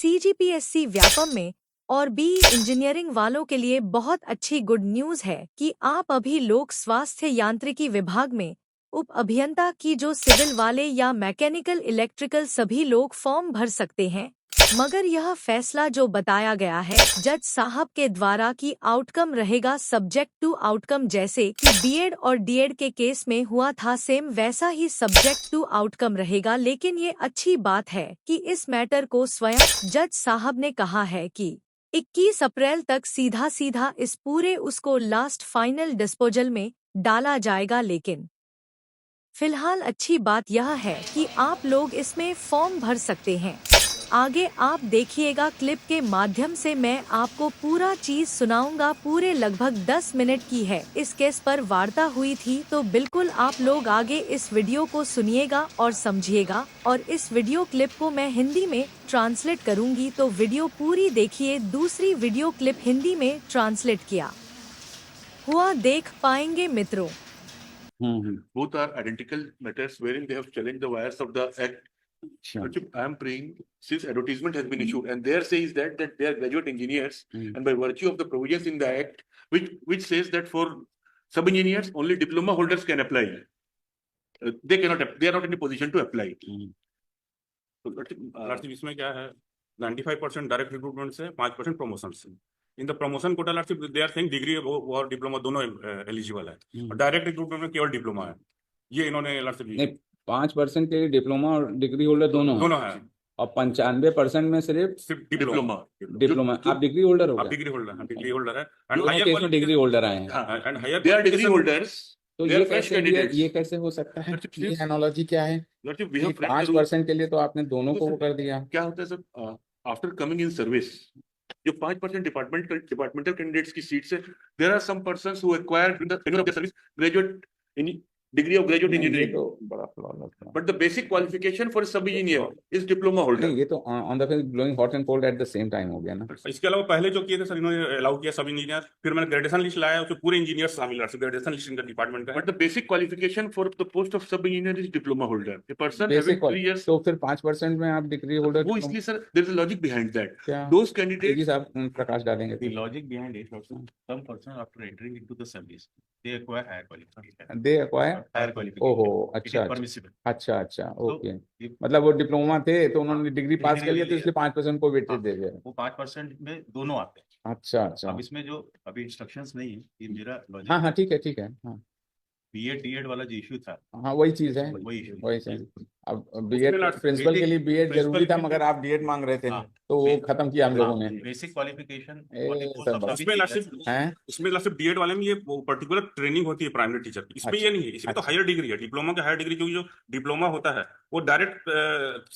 CGPSC Vyapam में और BE engineering वालों के लिए बहुत अच्छी गुड न्यूज़ है कि आप अभी लोक स्वास्थ्य यांत्रिकी विभाग में उप अभियंता की जो सिविल वाले या मैकेनिकल इलेक्ट्रिकल सभी लोग फॉर्म भर सकते हैं। मगर यह फैसला जो बताया गया है जज साहब के द्वारा कि आउटकम रहेगा सब्जेक्ट टू आउटकम, जैसे कि बीएड और डीएड के केस में हुआ था सेम वैसा ही सब्जेक्ट टू आउटकम रहेगा। लेकिन ये अच्छी बात है कि इस मैटर को स्वयं जज साहब ने कहा है कि 21 अप्रैल तक सीधा सीधा इस पूरे उसको लास्ट फाइनल डिस्पोजल में डाला जाएगा। लेकिन फिलहाल अच्छी बात यह है कि आप लोग इसमें फॉर्म भर सकते हैं। आगे आप देखिएगा, क्लिप के माध्यम से मैं आपको पूरा चीज सुनाऊंगा। पूरे लगभग 10 मिनट की है इस केस पर वार्ता हुई थी, तो बिल्कुल आप लोग आगे इस वीडियो को सुनिएगा और समझिएगा। और इस वीडियो क्लिप को मैं हिंदी में ट्रांसलेट करूंगी, तो वीडियो पूरी देखिए। दूसरी वीडियो क्लिप हिंदी में ट्रांसलेट किया हुआ देख पाएंगे मित्रों। Both are identical matters wherein they have challenged the wires of the act. Sure. I am praying since advertisement has been issued and there says that they are graduate engineers and by virtue of the provisions in the act which says that for sub engineers only diploma holders can apply. They are not in a position to apply. Lordship इसमें क्या है, 95% direct recruitment से 5% promotion से। In the promotion quota lordship they are saying degree और diploma दोनों eligible है और direct recruitment में केवल डिप्लोमा है। ये इन्होंने लॉर्डशिप 5% के लिए डिप्लोमा और डिग्री होल्डर दोनों है और 95% में सिर्फ डिप्लोमा। आप डिग्री होल्डर हो, आप डिग्री होल्डर है एंड हायर डिग्री होल्डर आए हैं and higher they are degree holders. तो ये कैसे हो सकता है? ये एनालॉजी क्या है? 5% के लिए तो आपने दोनों को कर दिया। क्या होता है sir, after coming in service जो 5% डिपार्टमेंटल कैंडिडेट्स की सीट से there are some persons who acquire in the tenure of the service graduate in degree of graduate engineering, तो बड़ा फ्लॉ लगता है। but the basic qualification for sub engineer is diploma holder। ये तो on the face blowing hot and cold at the same time हो गया ना। इसके अलावा पहले जो किए थे सर, इन्होंने अलाउ किया सब इंजीनियर, फिर मैंने ग्रेजुएशन लिस्ट लाया, उसमें पूरे इंजीनियर शामिल है, ग्रेजुएशन लिस्ट इनका डिपार्टमेंट का। but the basic qualification for the post of sub engineer is diploma holder, a person having 3 years। तो फिर 5% में आप डिग्री होल्डर वो इसलिए sir there is a logic behind that। क्या those candidates आप प्रकाश डालेंगे? The logic behind it also, some person after entering into the service they acquire higher qualification। they acquire higher qualification। ओहो, अच्छा okay. मतलब वो diploma थे तो उन्होंने डिग्री पास कर लिया तो इसलिए 5% को वेटेज दे दिया। वो 5% में दोनों आते हैं। अच्छा अब इसमें जो अभी इंस्ट्रक्शंस नहीं है, ये मेरा लॉजिक। हाँ ठीक है। हाँ बीएड डीएड वाला जो इशू था, हाँ वही चीज है, वही चीज। अब बीएड प्रिंसिपल के लिए बीएड जरूरी था, मगर आप डीएड मांग रहे थे तो वो खत्म किया हम लोगों ने। बेसिक क्वालिफिकेशन उसमें सिर्फ डीएड वाले में ये पर्टिकुलर ट्रेनिंग होती है प्राइमरी टीचर की, इसमें ये नहीं है। इसमें तो हायर डिग्री है, डिप्लोमा का हायर डिग्री, क्योंकि जो डिप्लोमा होता है वो डायरेक्ट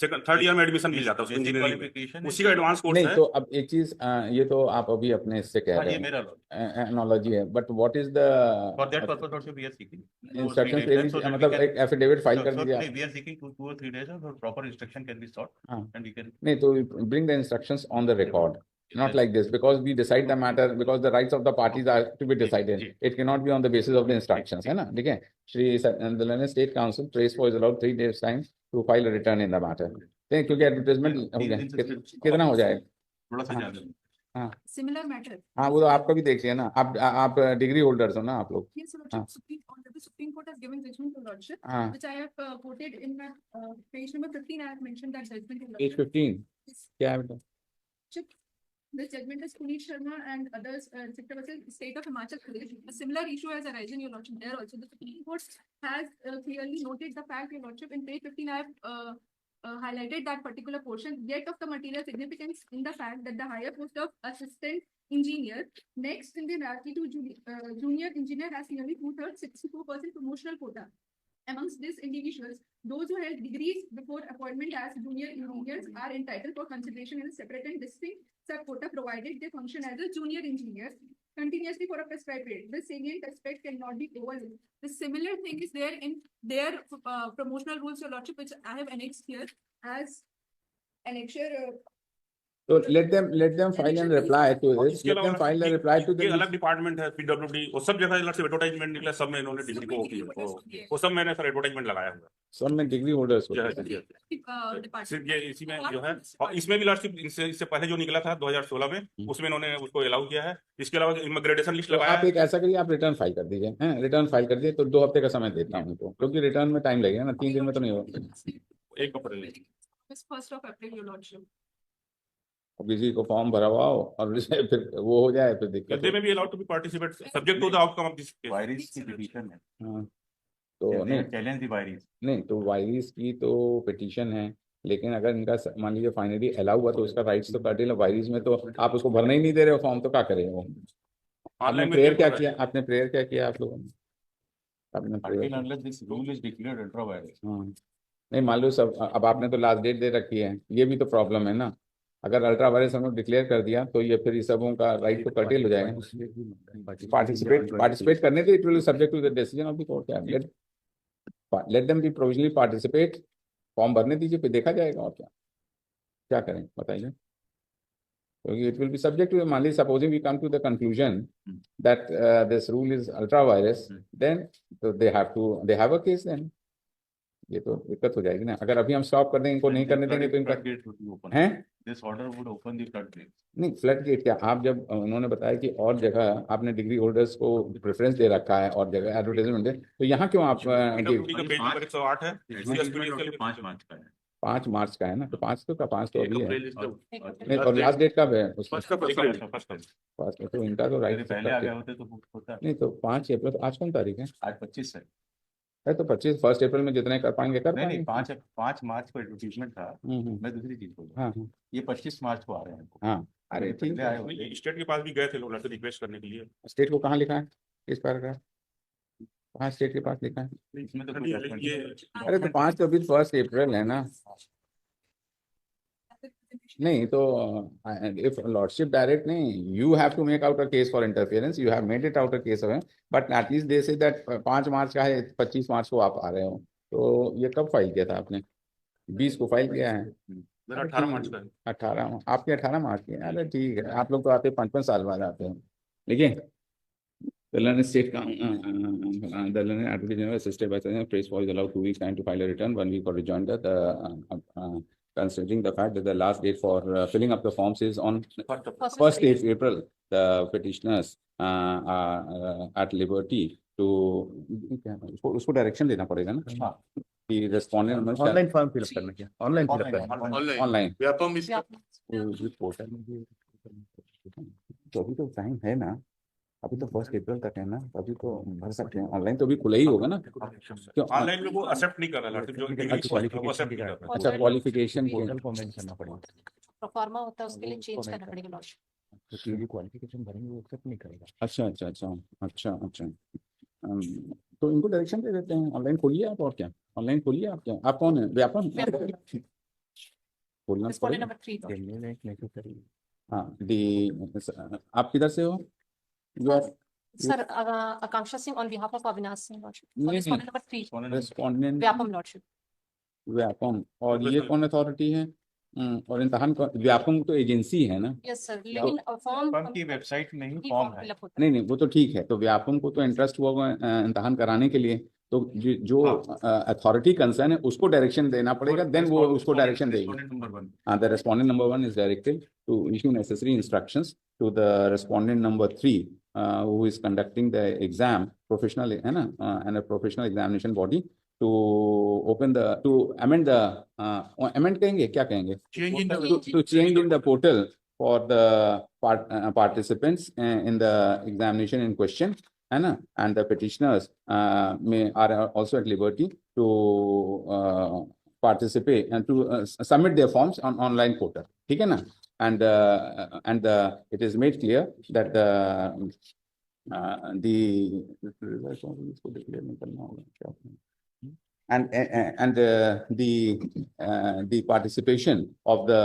सेकंड थर्ड ईयर में एडमिशन मिल जाता है उसको, इंजीनियरिंग उसी का एडवांस कोर्स है। तो अब एक चीज, ये तो आप अभी अपने इससे कह रहे हैं एनालॉजी है, but what is the for that purpose also we are seeking instruction, मतलब एक एफिडेविट फाइल कर दिया। We are seeking 2 or 3 days और proper instruction can be sought and we can. नहीं तो bring the instructions on the record, not like this, because we decide the matter, because the rights of the parties are to be decided. It cannot be on the basis of the instructions, है ना? ठीक है। the Learned State Council trace for is allowed 3 days time to file a return in the matter। क्योंकि advertisement हो गया, कितना हो जाएगा? थोड़ा सा ज्यादा। हाँ सिमिलर मैटर। हाँ वो तो आपका भी देख लिया ना, आप डिग्री होल्डर्स हो ना आप लोग। Supreme Court has given judgment to Lordship, which I have quoted in my page number 15. I have mentioned that judgment in page 15 क्या है बेटा? This judgment is Puneet Sharma and others, State of Himachal Pradesh. A similar issue has arisen, Your Lordship. There also, the Supreme Court has clearly noted the fact, Your Lordship. In page 15, I have highlighted that particular portion. Yet of the material significance in the fact that the higher post of assistant engineer, next in the hierarchy to junior engineer, has nearly 2/3, 64% promotional quota. Amongst these individuals, those who held degrees before appointment as junior engineers are entitled for consideration in a separate and distinct sub-quota, provided they function as a junior engineers continuously for a prescribed period. This salient aspect cannot be overlooked. The similar thing is there in their promotional rules, Your Lordship, which I have annexed here as annexure So let them file and reply to और this. इसके Let अलावा them file and reply to ये the. अलग department है PWD, वो सब जगह अलग से एडवर्टाइजमेंट निकला, सब में इन्होंने डिग्री को वो सब मैंने सर एडवर्टाइजमेंट लगाया हुआ सब में डिग्री होल्डर्स है। होते हैं। Department. सिर्फ ये इसी में जो है, और इसमें भी लॉर्डशिप इससे पहले जो निकला था 2016 में, उसमें इन्होंने उसको अलाउ किया है। इसके अलावा इमिग्रेशन लिस्ट तो लगाया आप एक ऐसा करिए, आप रिटर्न फाइल कर दीजिए, हैं, रिटर्न फाइल कर दिए तो 2 हफ्ते का समय देता हूँ उनको, क्योंकि रिटर्न में टाइम लगेगा ना, 3 दिन में तो नहीं होगा। एक अप्रैल। It's 1st of April, your lordship. किसी को फॉर्म भरवाओ और उसे फिर वो हो जाए, फिर दिक्कत they may be allowed to be participate subject to the outcome of this case. वायरिस की पिटीशन है, हाँ, तो नहीं चैलेंज दी वायरिस। नहीं तो वायरिस की तो पिटीशन है, लेकिन अगर इनका मान लीजिए फाइनली अलाउ हुआ तो उसका राइट्स तो कर्टेल। वायरिस में तो आप उसको भरने ही नहीं दे रहे हो फॉर्म, तो क्या करेंगे वो? आपने ऑनलाइन प्रेयर क्या किया? आपने प्रेयर क्या किया आप लोगों ने? आपने Until prayer, unless this rule is declared ultra virus. हाँ नहीं मान लो सब, अब आपने तो लास्ट डेट दे रखी है, ये भी तो प्रॉब्लम है ना। अगर अल्ट्रा वायरस हम लोग डिक्लेयर कर दिया तो ये फिर सबों का राइट तो कर्टेल हो जाएगा। पार्टिसिपेट करने के, it will subject to the decision of the court. Let them be provisionally participate, form भरने दीजिए, फिर देखा जाएगा और क्या करें बताइए। क्योंकि it will be subject to, मान लीजिए supposing we come to the conclusion that this rule is ultra vires, then they have a case, then ये तो दिक्कत हो जाएगी ना। अगर अभी हम स्टॉप कर देंगे, इनको नहीं करने देंगे तो इनका है। This order would open the floodgates. नहीं फ्लड गेट क्या, आप जब उन्होंने बताया कि और जगह आपने डिग्री होल्डर्स को प्रेफरेंस दे रखा है और जगह एडवर्टाइजमेंट है, तो यहाँ क्यों आप पीडब्ल्यूडी का पेज नंबर 108 है, सीएसपी के लिए 5 मार्च का है। 5 मार्च का है ना, तो 5 तो अभी है अप्रैल is the नहीं, और लास्ट डेट कब है उसका? first of April. पाँच में तो इनका तो यदि राइट पहले आ गया होते तो होता। नहीं, तो 5 अप्रैल, तो आज कौन तारीख आज 25 है। है तो 25 1 अप्रैल में जितने कर पाएंगे कर नहीं पाएंगे। 5 मार्च को एडवर्टीजमेंट था। मैं दूसरी चीज बोल रहा हूँ। हाँ ये 25 मार्च को आ रहे हैं। हाँ, अरे ठीक पहले है। आए होते। स्टेट के पास भी गए थे लोग लड़के रिक्वेस्ट करने के लिए। स्टेट को कहाँ लिखा है इस पैराग्राफ? कहाँ स्टेट के पास लिखा है? इसमें तो नहीं, कोई ये अरे तो 5 तो अभी 1 अप्रैल है ना। नहीं तो if lordship direct नहीं, you have to make out a case for interference, you have made it out a case of it, but at least they say that 5 मार्च का है, 25 मार्च को आप आ रहे हो, तो ये कब फाइल किया था आपने? 20 को फाइल किया है। मेरा 18 मार्च का है। 18 आपके 18 मार्च की है। अरे ठीक है, आप लोग तो आते 5-5 साल बाद आते हैं। देखिए the Learned State the Learned Advocate General assisted by praise for is allowed 2 weeks time to file a return, 1 week for rejoinder. Considering the fact that the last date for filling up the forms is on 1st April, the petitioners are at liberty to उसको direction देना पड़ेगा ना कि respondent online form fill up करना क्या? Online fill up करना। Online Vyapam is the portal में भी, तो अभी तो टाइम है ना, अभी तो 1 अप्रैल तक है ना, अभी तो भर सकते हैं। ऑनलाइन तो अभी खुला ही होगा ना, क्यों? ऑनलाइन में वो एक्सेप्ट नहीं कर रहा लड़के जो क्वालिफिकेशन नहीं कर रहा। अच्छा क्वालिफिकेशन पोर्टल को मेंशन करना पड़ेगा। प्रोफार्मा होता है उसके लिए चेंज करना पड़ेगा लॉर्डशिप। तो जो क्वालिफिकेशन भरेंगे वो एक्सेप्ट नहीं करेगा। अच्छा तो इनको डायरेक्शन दे देते हैं, ऑनलाइन खोलिए आप। और क्या ऑनलाइन खोलिए आप? क्या आप कौन है? व्यापम खोलना रिस्पोंडेंट पड़ेगा। नंबर 3 दिल्ली में एक नेसेसरी। हाँ आप किधर से हो? You are sir Akanksha Singh on behalf of Avinash Singh lordship. नहीं, respondent number 3 respondent Vyapam lordship. Vyapam, और ये कौन अथॉरिटी है? और इम्तहान व्यापम तो एजेंसी है ना? यस सर, लेकिन फॉर्म फर्म की वेबसाइट में ही फॉर्म है। फिल अप होता है। नहीं वो तो ठीक है, तो व्यापम को तो इंटरेस्ट हुआ होगा इम्तहान कराने के लिए, तो जो अथॉरिटी कंसर्न है उसको डायरेक्शन देना पड़ेगा, देन वो उसको डायरेक्शन देगी। The respondent number 1 is directed to issue necessary instructions to the respondent number 3 who is conducting the exam professional है ना, and a professional examination body to open the to amend the amend कहेंगे क्या कहेंगे? change in the To change in the portal for the participants in the examination in question है ना, and the petitioners are also at liberty to participate and to submit their forms on online portal, ठीक है ना? And it is made clear that the participation of the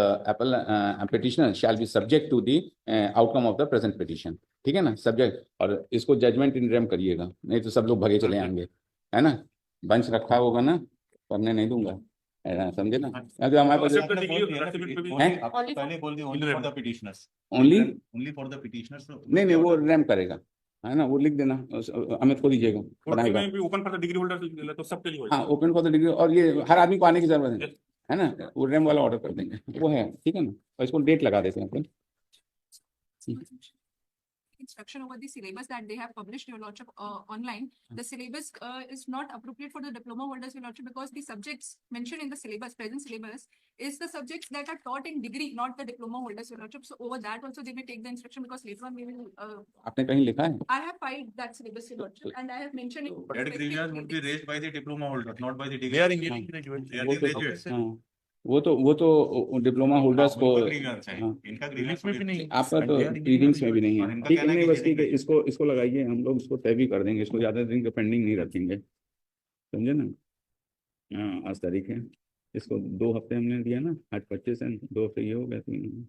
petitioner shall be subject to the outcome of the present petition, ठीक है ना? Subject, और इसको judgement in rem करिएगा, नहीं तो सब लोग भगे चले आएंगे, है ना? बंच रखा होगा ना, करने नहीं दूंगा। समझे ना? अभी हमारे पास Accept the आपने degree बोल दिया ना, of certificate only- हैं? आप Only पहले बोल दिया only for the petitioners. Only Only for the petitioners. नहीं नहीं, वो रैम करेगा, है ना? वो लिख देना, अमित को दीजिएगा, बनाएगा। में भी open for the degree holder तो सब के लिए हाँ, ओपन फॉर द डिग्री, और ये हर आदमी को आने की जरूरत है ना? वो रैम वाला ऑर्डर कर देंगे, वो है, ठीक है ना? और इसको डेट लगा देते हैं अपन। Instruction over the syllabus that they have published, your lordship, online. The syllabus is not appropriate for the diploma holders, your lordship, because the subjects mentioned in the syllabus, present syllabus, is the subjects that are taught in degree, not the diploma holders, your lordship. So over that also they may take the instruction, because later on we will. आपने कहीं लिखा है? I have filed that syllabus, your lordship, and I have mentioned it. That grievances would be raised by the diploma holder, not by the degree. They are engineering graduates. They are वो the तो graduates. हाँ, वो तो diploma holders को, उनका grievance है, हाँ, इनका English grievance में भी नहीं। आपका And तो they are रीडिंग्स में भी नहीं और है, इनका ठीक है? कहना नहीं, है बस कि ठीक है, engineering इसको लगाइए, हम लोग इसको तय भी कर देंगे, इसको ज्यादा दिन का पेंडिंग नहीं रखेंगे, समझे ना? हाँ, आज तारीख है, इसको 2 हफ्ते हमने दिया ना, आज 25 है, 2 हफ्ते ये हो गया, 3,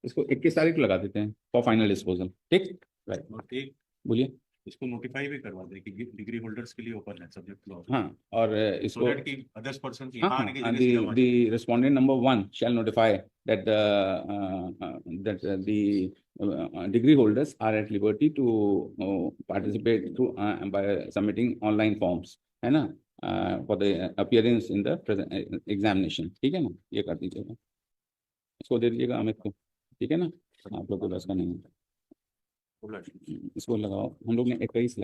इसको 21 तारीख को लगा देते हैं फॉर फाइनल डिस्पोजल, ठीक? राइट, और एक बोलिए। इसको नोटिफाई भी करवा दे कि डिग्री होल्डर्स के लिए ओपन है सब्जेक्ट लॉ, हाँ, और so इसको that कि अदर्स पर्सन की हाँ, यहाँ आने की हाँ, जगह सीधा वहाँ the respondent number 1 shall notify that the degree holders are at liberty to participate through by submitting online forms, है ना? For the appearance in the present examination, ठीक है ना? ये कर दीजिएगा, इसको दे दीजिएगा अमित को, ठीक है ना? आप लोग को बस का नहीं है, होल्डर। इसको लगाओ, हम लोग ने 21